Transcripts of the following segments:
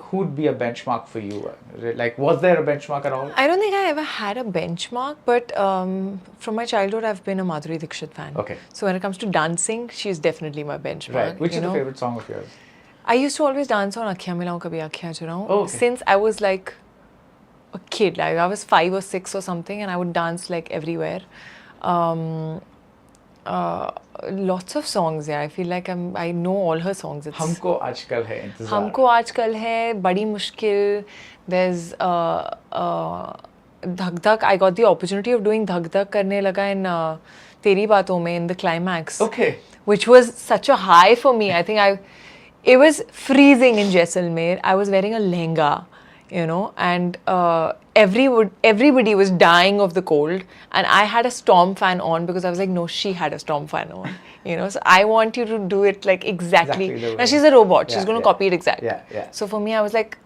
who would be a benchmark for you? Like, was there a benchmark at all? I don't think I ever had a benchmark, but from my childhood, I've been a Madhuri Dixit fan. Okay. So when it comes to dancing, she's definitely my benchmark. Right. Which is the favorite song of yours? I used to always dance on Akhiyan Milaun Kabhi Akhiyan Churaun. Oh, okay. Since I was like a kid, like I was 5 or 6 or something, and I would dance like everywhere. Lots of songs, yeah. I feel like I know all her songs. It's Humko Aajkal Hai Intezar. Humko Aajkal Hai, Badi Mushkil. There's Dhak Dhak. I got the opportunity of doing Dhak Dhak karne laga in Teri Baaton Mein in the climax. Okay. Which was such a high for me. I think it was freezing in Jaisalmer. I was wearing a lehenga, and everybody was dying of the cold, and I had a Storm fan on because I was like, no, she had a Storm fan on, So I want you to do it like exactly. Now she's a robot. She's going to copy it exactly. Yeah. So for me, I was like,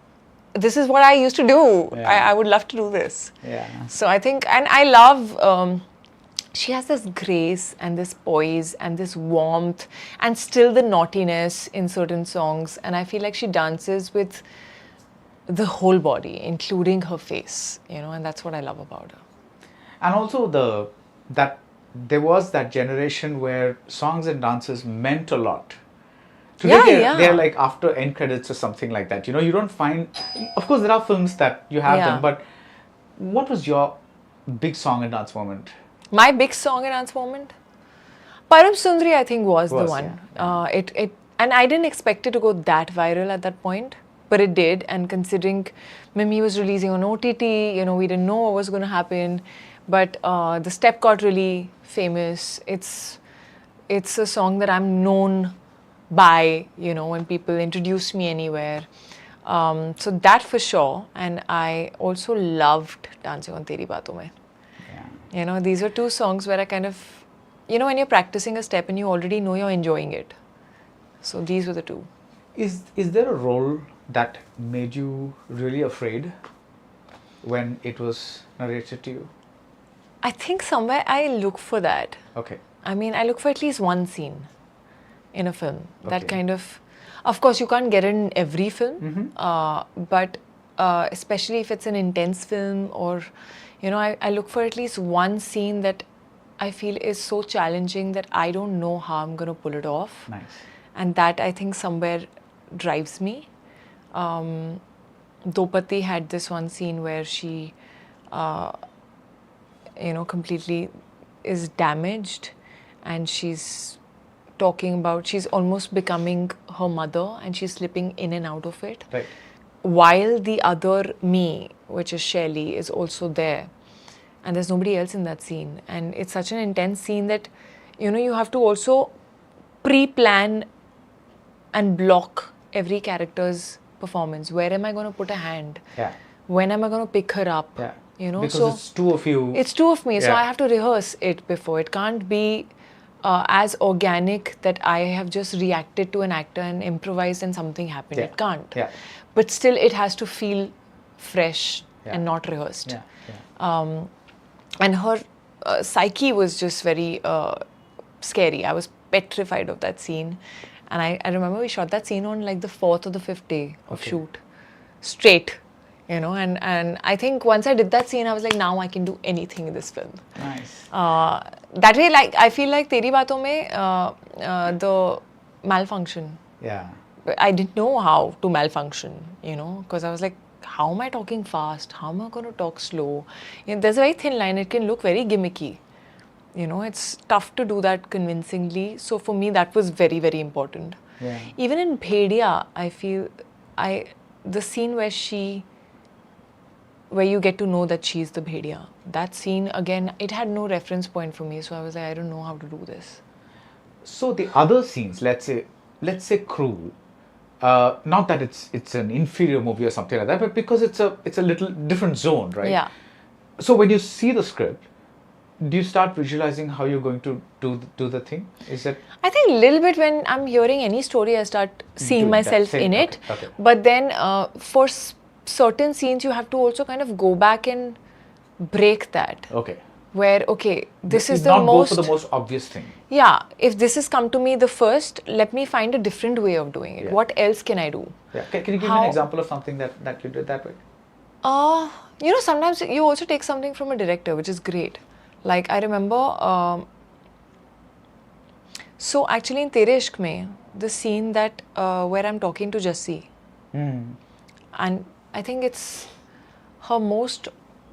this is what I used to do. Yeah. I would love to do this. Yeah. So I think, and I love. She has this grace and this poise and this warmth and still the naughtiness in certain songs. And I feel like she dances with the whole body, including her face, and that's what I love about her. And also that there was that generation where songs and dances meant a lot. Today they're like after end credits or something like that. You don't find, of course there are films that you have them, but what was your big song and dance moment? My big song and dance moment? Param Sundari, I think, was the one. Yeah. And I didn't expect it to go that viral at that point, but it did. And considering Mimi was releasing on OTT, we didn't know what was going to happen. But the step got really famous. It's a song that I'm known by, when people introduce me anywhere. So that for sure. And I also loved dancing on Teri Baaton Mein. These are two songs where I kind of, when you're practicing a step and you already know you're enjoying it. So these were the two. Is there a role that made you really afraid when it was narrated to you? I think somewhere I look for that. Okay. I mean, I look for at least one scene in a film. That kind of course, you can't get it in every film, but especially if it's an intense film or... I look for at least one scene that I feel is so challenging that I don't know how I'm going to pull it off. Nice. And that I think somewhere drives me. Dopati had this one scene where she, completely is damaged and she's talking about, she's almost becoming her mother and she's slipping in and out of it. Right. While the other me, which is Shelley, is also there. And there's nobody else in that scene. And it's such an intense scene that, you have to also pre-plan and block every character's performance. Where am I going to put a hand? Yeah. When am I going to pick her up? Yeah. Because so it's two of you. It's two of me. So I have to rehearse it before. It can't be as organic that I have just reacted to an actor and improvised and something happened. Yeah. It can't. Yeah. But still, it has to feel fresh and not rehearsed. Yeah. And her psyche was just very scary. I was petrified of that scene. And I remember we shot that scene on like the 4th or the 5th day of shoot. Straight. And I think once I did that scene, I was like, now I can do anything in this film. Nice. That way, like, I feel like Teri Baaton Mein, the malfunction. Yeah. I didn't know how to malfunction, because I was like, how am I talking fast? How am I going to talk slow? There's a very thin line. It can look very gimmicky. It's tough to do that convincingly. So for me, that was very, very important. Yeah. Even in Bhediya, I feel, the scene where you get to know that she's the Bhediya, that scene, again, it had no reference point for me. So I was like, I don't know how to do this. So the other scenes, let's say Crew, not that it's an inferior movie or something like that, but because it's a little different zone, right? Yeah. So when you see the script, do you start visualizing how you're going to do the thing? Is it? I think a little bit when I'm hearing any story, I start seeing myself in it. Okay. But then for certain scenes, you have to also kind of go back and break that. Okay. where, okay, this is the not most... go for the most obvious thing. Yeah, if this has come to me the first, let me find a different way of doing it. Yeah. What else can I do? Yeah. Can you give me an example of something that you did that way? You know, sometimes you also take something from a director, which is great. Like, I remember, so actually in Tere Ishq Mein, the scene that where I'm talking to Jassi, and I think it's her most,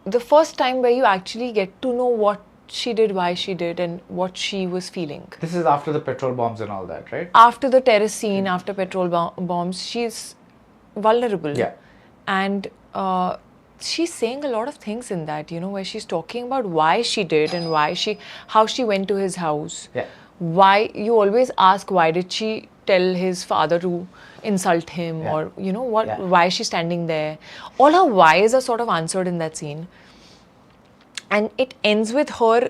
the first time where you actually get to know what she did, why she did, and what she was feeling. This is after the petrol bombs and all that, right? After the terrace scene, after petrol bombs, she's vulnerable. Yeah. And she's saying a lot of things in that, you know, where she's talking about why she did and how she went to his house. Yeah. Why, you always ask, why did she tell his father to insult him? Yeah. Or, you know, why is she standing there? All her whys are sort of answered in that scene. And it ends with her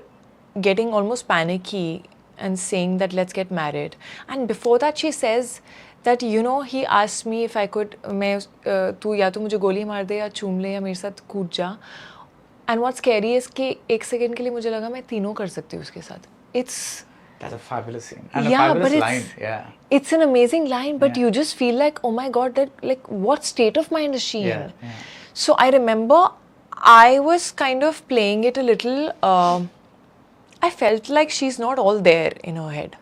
getting almost panicky and saying that let's get married. And before that she says that, you know, he asked me if I could, तू या तो मुझे गोली मार दे या चूम ले या मेरे साथ कूद जा. And what's scary is कि एक सेकंड के लिए मुझे लगा मैं तीनों कर सकती हूँ उसके साथ. That's a fabulous scene and a fabulous line. Yeah. It's an amazing line, but you just feel like, oh my God, that, like, what state of mind is she in? Yeah. So I remember I was kind of playing it a little. I felt like she's not all there in her head.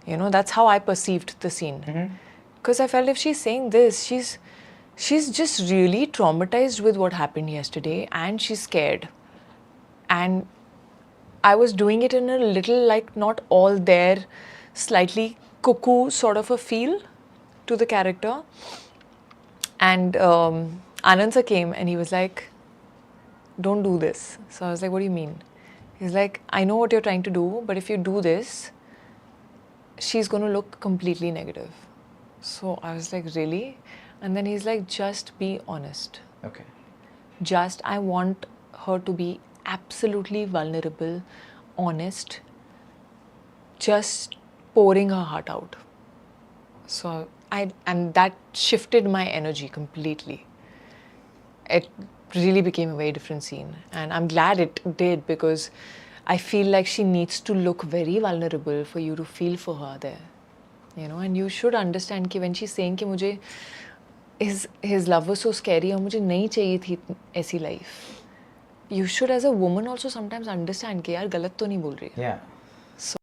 You know, that's how I perceived the scene. Because I felt if she's saying this, she's just really traumatized with what happened yesterday, and she's scared. And I was doing it in a little, like, not all there, slightly cuckoo sort of a feel to the character. And Anand sir came and he was like, don't do this. So I was like, what do you mean? He's like, I know what you're trying to do, but if you do this, she's going to look completely negative. So I was like, really? And then he's like, just be honest. Okay. I want her to be absolutely vulnerable, honest, just pouring her heart out. So and that shifted my energy completely. It really became a very different scene, and I'm glad it did, because I feel like she needs to look very vulnerable for you to feel for her there, you know. And you should understand कि when she's saying कि मुझे his love was so scary और मुझे नहीं चाहिए थी ऐसी life, you should as a woman also sometimes understand कि यार गलत तो नहीं बोल रही है. Yeah.